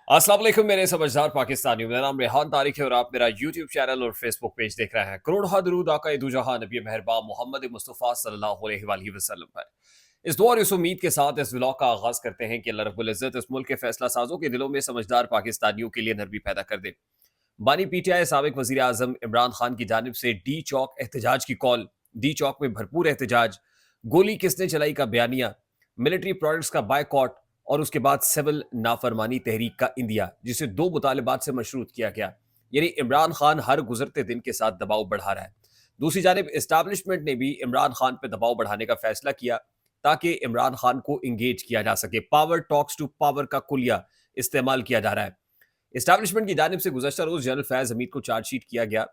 अस्सलाम वालेकुम मेरे समझदार पाकिस्तानियों, मेरा नाम रेहान तारिक है और आप मेरा यूट्यूब चैनल और फेसबुक पेज देख रहे हैं। करोड़ दरूद आका दू जहां नबी मेहरबान मोहम्मद मुस्तफ़ा सल्लल्लाहु अलैहि वसल्लम पर। इस दुआ और इस उम्मीद के साथ इस व्लॉग का आगाज करते हैं कि अल्लाह रब्बुल इज़्ज़त इस मुल्क के फैसला साजों के दिलों में समझदार पाकिस्तानियों के लिए नरमी पैदा कर दे। बानी पीटीआई साबिक वजीर आजम इमरान खान की जानिब से डी चौक एहतजाज की कॉल, डी चौक में भरपूर एहतजाज, गोली किसने चलाई का बयानिया, मिलिट्री प्रोडक्ट्स का बायकॉट और उसके बाद सिविल नाफरमानी तहरीक का इंदिया, जिसे दो मुतालबात से मशरूत किया गया। यानी इमरान खान हर गुजरते दिन के साथ दबाव बढ़ा रहा है। दूसरी जानब इस्टेब्लिशमेंट ने भी इमरान खान पर दबाव बढ़ाने का फैसला किया ताकि इमरान खान को इंगेज किया जा सके। पावर टॉक्स टू पावर का कुलिया इस्तेमाल किया जा रहा है। इस्टेब्लिशमेंट की जानिब से गुज़श्ता रोज़ जनरल फैज़ हमीद को चार्जशीट किया गया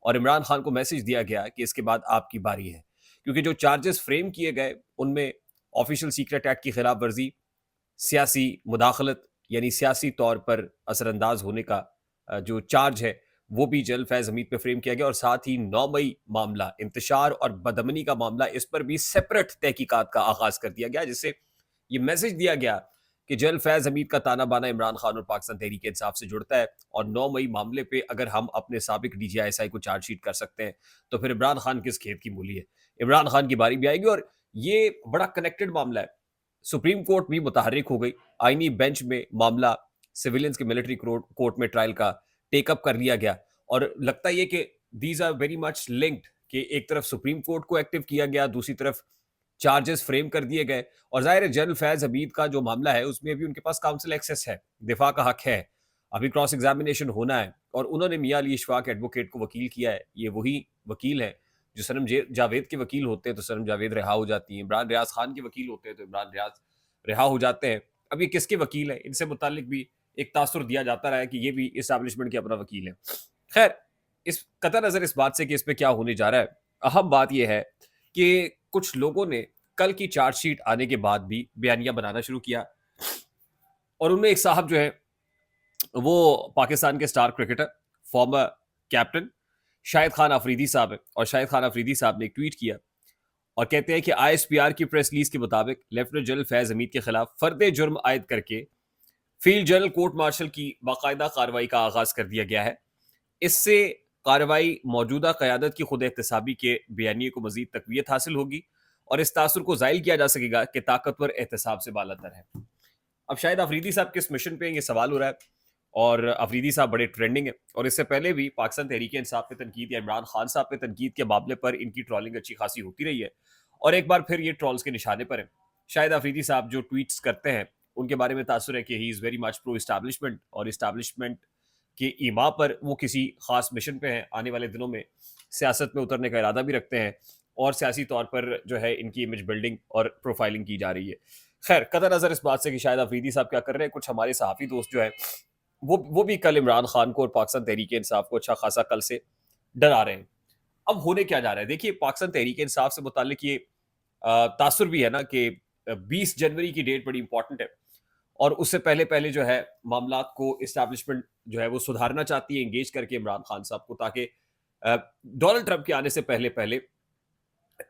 और इमरान खान को मैसेज दिया गया कि इसके बाद आपकी बारी है, क्योंकि जो चार्जेस फ्रेम किए गए उनमें ऑफिशियल सीक्रेट एक्ट की खिलाफ वर्जी, सियासी मुदाखलत यानी सियासी तौर पर असरअंदाज होने का जो चार्ज है वो भी जनरल फैज़ हमीद पे फ्रेम किया गया और साथ ही 9 मई मामला इंतशार और बदअमनी का मामला, इस पर भी सेपरेट तहकीकात का आगाज़ कर दिया गया, जिससे ये मैसेज दिया गया कि जनरल फैज़ हमीद का ताना बाना इमरान खान और पाकिस्तान तहरीक इंसाफ से जुड़ता है और 9 मई मामले पे अगर हम अपने साबिक डीजीआईएसआई को चार्जशीट कर सकते हैं तो फिर इमरान खान किस खेत की मूली है। इमरान खान की बारी भी आएगी और ये बड़ा कनेक्टेड मामला है। सुप्रीम कोर्ट भी मुतहर्रिक हो गई। आईनी बेंच में मामला सिविलियंस के मिलिट्री कोर्ट में ट्रायल का टेकअप कर लिया गया और लगता ही है कि these are very much linked, कि एक तरफ सुप्रीम कोर्ट को एक्टिव किया गया, दूसरी तरफ चार्जेस फ्रेम कर दिए गए और जाहिर है जनरल फैज हमीद का जो मामला है उसमें भी उनके पास काउंसिल एक्सेस है, दिफा का हक है, अभी क्रॉस एग्जामिनेशन होना है और उन्होंने मियां अली इशफाक एडवोकेट को वकील किया है। ये वही वकील है जो सनम जावेद के वकील होते हैं तो सनम जावेद रिहा हो जाती है, इमरान रियाज खान के वकील होते हैं तो इमरान रियाज रिहा हो जाते हैं। अब ये किसके वकील है, इनसे मुतालिक भी एक तासुर दिया जाता रहा है कि ये भी इस्टेब्लिशमेंट के अपना वकील है। खैर, इस कतर नजर इस बात से कि इस पे क्या होने जा रहा है, अहम बात यह है कि कुछ लोगों ने कल की चार्जशीट आने के बाद भी बयानिया बनाना शुरू किया और उनमें एक साहब जो है वो पाकिस्तान के star cricketer, former captain Shahid Khan Afridi साहब है और शाहिद खान अफरीदी साहब ने एक ट्वीट किया और कहते हैं कि आईएसपीआर की प्रेस रिलीज के मुताबिक लेफ्टिनेंट जनरल फैज हमीद के खिलाफ फर्द जुर्म आयद करके फील्ड जनरल कोर्ट मार्शल की बाकायदा कार्रवाई का आगाज कर दिया गया है। इससे कार्रवाई मौजूदा क़यादत की खुद एहतसाबी के बयानिए को मजीद तकवीत हासिल होगी और इस तासुर को ज़ाइल किया जा सकेगा कि ताकतवर एहतसाब से बालातर है। अब शायद अफरीदी साहब किस मिशन पे ये सवाल हो रहा है और अफरीदी साहब बड़े ट्रेंडिंग है और इससे पहले भी पाकिस्तान तहरीक इंसाफ पे तनकीद या इमरान खान साहब पे तनकीद के मामले पर इनकी ट्रॉलिंग अच्छी खासी होती रही है और एक बार फिर ये ट्रॉल्स के निशाने पर है। शायद अफरीदी साहब जो ट्वीट्स करते हैं उनके बारे में तासुर है कि he is very much pro establishment और इस्टेब्लिशमेंट के ईमा पर वो किसी खास मिशन पे हैं, आने वाले दिनों में सियासत में उतरने का इरादा भी रखते हैं और सियासी तौर पर जो है इनकी इमेज बिल्डिंग और प्रोफाइलिंग की जा रही है। खैर, कतर नज़र इस बात से कि शायद अफरीदी साहब क्या कर रहे हैं, कुछ हमारे सहाफ़ी दोस्त जो है वो भी कल इमरान खान को और पाकिस्तान तहरीक इंसाफ को अच्छा खासा कल से डरा रहे हैं। अब होने क्या जा रहा है, देखिए पाकिस्तान तहरीक इंसाफ से मुताल्लिक ये तासुर भी है ना कि 20 जनवरी की डेट बड़ी इंपॉर्टेंट है और उससे पहले पहले जो है मामलात को इस्टेब्लिशमेंट जो है वो सुधारना चाहती है इंगेज करके इमरान खान साहब को, ताकि डोनाल्ड ट्रंप के आने से पहले पहले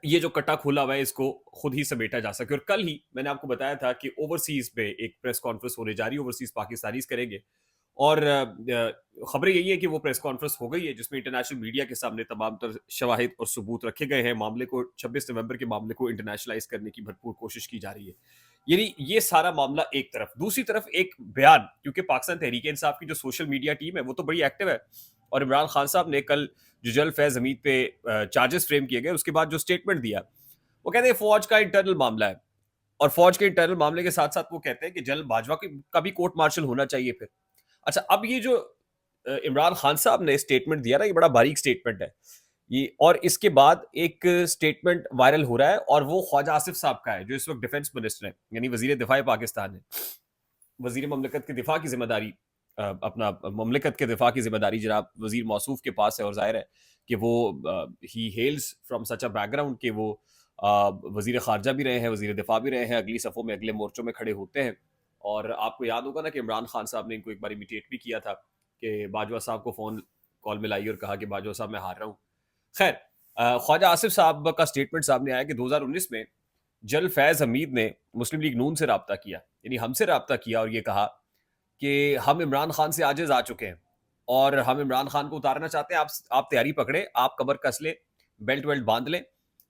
ये जो कटा खुला हुआ है इसको खुद ही समेटा जा सके। और कल ही मैंने आपको बताया था कि ओवरसीज पे एक प्रेस कॉन्फ्रेंस होने जा रही है, ओवरसीज पाकिस्तानीज करेंगे और खबरें यही है कि वो प्रेस कॉन्फ्रेंस हो गई है जिसमें इंटरनेशनल मीडिया के सामने तमाम तर शवाहिद और सबूत रखे गए हैं। मामले को 26 नवंबर के मामले को इंटरनेशनलाइज करने की भरपूर कोशिश की जा रही है। यानी ये सारा मामला एक तरफ, दूसरी तरफ एक बयान, क्योंकि पाकिस्तान तहरीक इंसाफ की जो सोशल मीडिया टीम है वो तो बड़ी एक्टिव है और इमरान खान साहब ने कल जो जनरल फैज हमीद पे चार्जेस फ्रेम किए गए उसके बाद जो स्टेटमेंट दिया वो कहते हैं फौज का इंटरनल मामला है और फौज के इंटरनल मामले के साथ साथ वो कहते हैं कि जनरल बाजवा का भी कोर्ट मार्शल होना चाहिए फिर। अच्छा, अब ये जो इमरान खान साहब ने स्टेटमेंट दिया ना, ये बड़ा बारीक स्टेटमेंट है ये, और इसके बाद एक स्टेटमेंट वायरल हो रहा है और वो ख्वाजा आसिफ साहब का है जो इस वक्त डिफेंस मिनिस्टर है, यानी वजीर दिफा पाकिस्तान है। वजीर ममलकत की दिफा की जिम्मेदारी अपना ममलकत के दिफा की जिम्मेदारी जनाब वजीर मौसूफ के पास है और जाहिर है कि वो ही हेल्स फ्रॉम सच अ बैकग्राउंड कि वो वजीर खारजा भी रहे हैं, वजीर दिफा भी रहे हैं, अगली सफ़ों में अगले मोर्चों में खड़े होते हैं। और आपको याद होगा ना कि इमरान खान साहब ने इनको एक बार इमिटेट भी किया था कि बाजवा साहब को फ़ोन कॉल मिलाई और कहा कि बाजवा साहब मैं हार रहा हूँ। खैर, ख्वाजा आसिफ साहब का स्टेटमेंट सामने आया कि 2019 में जनरल फैज़ हमीद ने मुस्लिम लीग नून से रब्ता किया, यानी हमसे रब्ता किया और ये कहा کہ ہم عمران خان سے عاجز آ چکے ہیں اور ہم عمران خان کو اتارنا چاہتے ہیں. آپ تیاری پکڑے, آپ کمر کس لیں, بیلٹ ویلٹ باندھ لیں,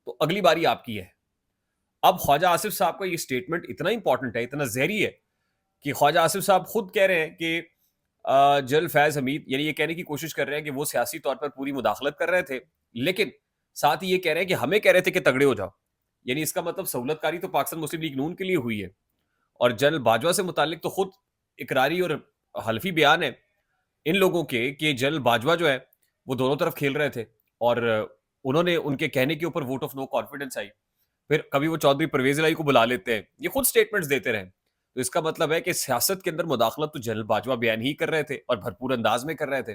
تو اگلی باری آپ کی ہے. اب خواجہ آصف صاحب کا یہ اسٹیٹمنٹ اتنا امپورٹنٹ ہے, اتنا زہری ہے, کہ خواجہ آصف صاحب خود کہہ رہے ہیں کہ جنرل فیض حمید, یعنی یہ کہنے کی کوشش کر رہے ہیں کہ وہ سیاسی طور پر پوری مداخلت کر رہے تھے, لیکن ساتھ ہی یہ کہہ رہے ہیں کہ ہمیں کہہ رہے تھے کہ تگڑے ہو جاؤ. یعنی اس کا مطلب سہولت کاری تو پاکستان مسلم لیگ نون کے لیے ہوئی ہے, اور جنرل باجوہ سے متعلق تو خود اقراری اور حلفی بیان ہے ان لوگوں کے کہ جنرل باجوہ جو ہے وہ دونوں طرف کھیل رہے تھے, اور انہوں نے ان کے کہنے کے اوپر ووٹ آف نو کانفیڈنس آئی. پھر کبھی وہ چودھری پرویز الہی کو بلا لیتے ہیں, یہ خود سٹیٹمنٹس دیتے رہے. تو اس کا مطلب ہے کہ سیاست کے اندر مداخلت تو جنرل باجوہ بیان ہی کر رہے تھے اور بھرپور انداز میں کر رہے تھے.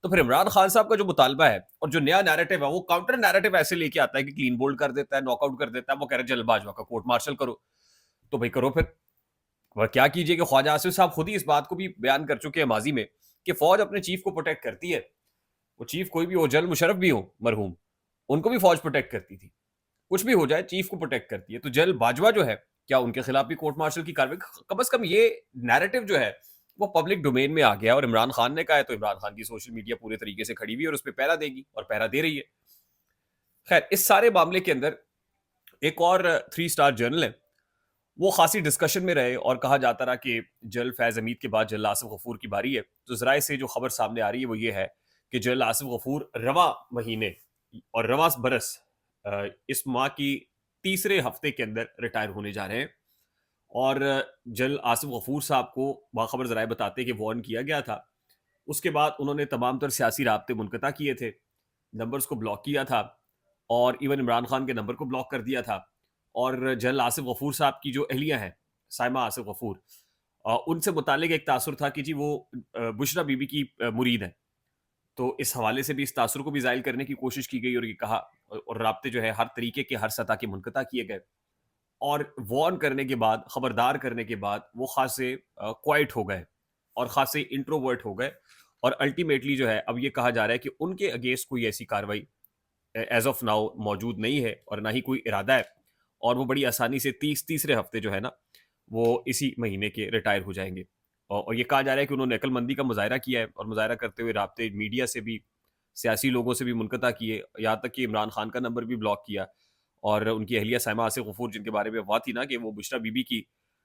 تو پھر عمران خان صاحب کا جو مطالبہ ہے اور جو نیا نیریٹو ہے وہ کاؤنٹر نیریٹو ایسے لے کے آتا ہے کہ کلین بولڈ کر دیتا ہے, ناک آؤٹ کر دیتا ہے. وہ کہہ رہے ہیں جنرل باجوہ کا کورٹ مارشل کرو, تو بھائی کرو پھر. اور کیا کیجئے کہ خواجہ آصف صاحب خود ہی اس بات کو بھی بیان کر چکے ہیں ماضی میں کہ فوج اپنے چیف کو پروٹیکٹ کرتی ہے. وہ چیف کوئی بھی ہو, جنرل مشرف بھی ہو مرحوم, ان کو بھی فوج پروٹیکٹ کرتی تھی. کچھ بھی ہو جائے چیف کو پروٹیکٹ کرتی ہے. تو جنرل باجوہ جو ہے, کیا ان کے خلاف بھی کورٹ مارشل کی کاروائی؟ کم از کم یہ نیریٹو جو ہے وہ پبلک ڈومین میں آ گیا, اور عمران خان نے کہا ہے تو عمران خان کی سوشل میڈیا پورے طریقے سے کھڑی ہوئی ہے اور اس پہ پہرا دے گی اور پہرا دے رہی ہے. خیر, اس سارے معاملے کے اندر ایک اور 3 اسٹار جرنل ہے, وہ خاصی ڈسکشن میں رہے, اور کہا جاتا رہا کہ جنرل فیض حمید کے بعد جنرل آصف غفور کی باری ہے. تو ذرائع سے جو خبر سامنے آ رہی ہے وہ یہ ہے کہ جنرل آصف غفور رواں مہینے اور رواں برس اس ماہ کی تیسرے ہفتے کے اندر ریٹائر ہونے جا رہے ہیں. اور جنرل آصف غفور صاحب کو باخبر ذرائع بتاتے کہ وارن کیا گیا تھا. اس کے بعد انہوں نے تمام تر سیاسی رابطے منقطع کیے تھے, نمبرز کو بلاک کیا تھا, اور ایون عمران خان کے نمبر کو بلاک کر دیا تھا. اور جنرل آصف غفور صاحب کی جو اہلیہ ہیں سائمہ آصف غفور, ان سے متعلق ایک تاثر تھا کہ جی وہ بشرا بی بی کی مرید ہیں. تو اس حوالے سے بھی اس تاثر کو بھی زائل کرنے کی کوشش کی گئی, اور یہ کہا, اور رابطے جو ہے ہر طریقے کے ہر سطح کے منقطع کیے گئے. اور وارن کرنے کے بعد, خبردار کرنے کے بعد وہ خاصے کوائٹ ہو گئے اور خاصے انٹروورٹ ہو گئے. اور الٹیمیٹلی جو ہے اب یہ کہا جا رہا ہے کہ ان کے اگینسٹ کوئی ایسی کاروائی ایز آف ناؤ موجود نہیں ہے اور نہ ہی کوئی ارادہ ہے, اور وہ بڑی آسانی سے تیسرے ہفتے جو ہے نا وہ اسی مہینے کے ریٹائر ہو جائیں گے. اور یہ کہا جا رہا ہے کہ انہوں نے عقل مندی کا مظاہرہ کیا ہے, اور مظاہرہ کرتے ہوئے رابطے میڈیا سے بھی, سیاسی لوگوں سے بھی منقطع کیے, یہاں تک کہ عمران خان کا نمبر بھی بلاک کیا. اور ان کی اہلیہ سائمہ آصف غفور, جن کے بارے میں افواہ تھی نا کہ وہ بشرا بی بی کی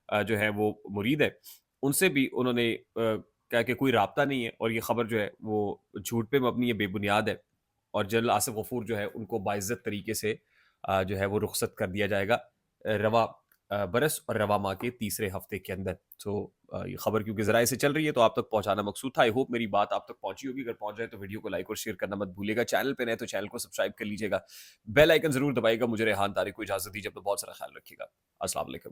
جو ہے وہ مرید ہے, ان سے بھی انہوں نے کہا کہ کوئی رابطہ نہیں ہے, اور یہ خبر جو ہے وہ جھوٹ پہ مبنی ہے, بے بنیاد ہے. اور جنرل آصف غفور جو ہے ان کو باعزت طریقے سے جو ہے وہ رخصت کر دیا جائے گا رواں برس اور رواں ماہ کے تیسرے ہفتے کے اندر. تو یہ خبر کیونکہ ذرائع سے چل رہی ہے تو آپ تک پہنچانا مقصود تھا. آئی ہوپ میری بات آپ تک پہنچی ہوگی. اگر پہنچ جائے تو ویڈیو کو لائک اور شیئر کرنا مت بھولے گا. چینل پہ نئے تو چینل کو سبسکرائب کر لیجیے گا, بیل آئیکن ضرور دبائیے گا. مجھے ریحان طارق کو اجازت دیجیے, اپنا بہت سارا خیال رکھیے گا. السلام علیکم.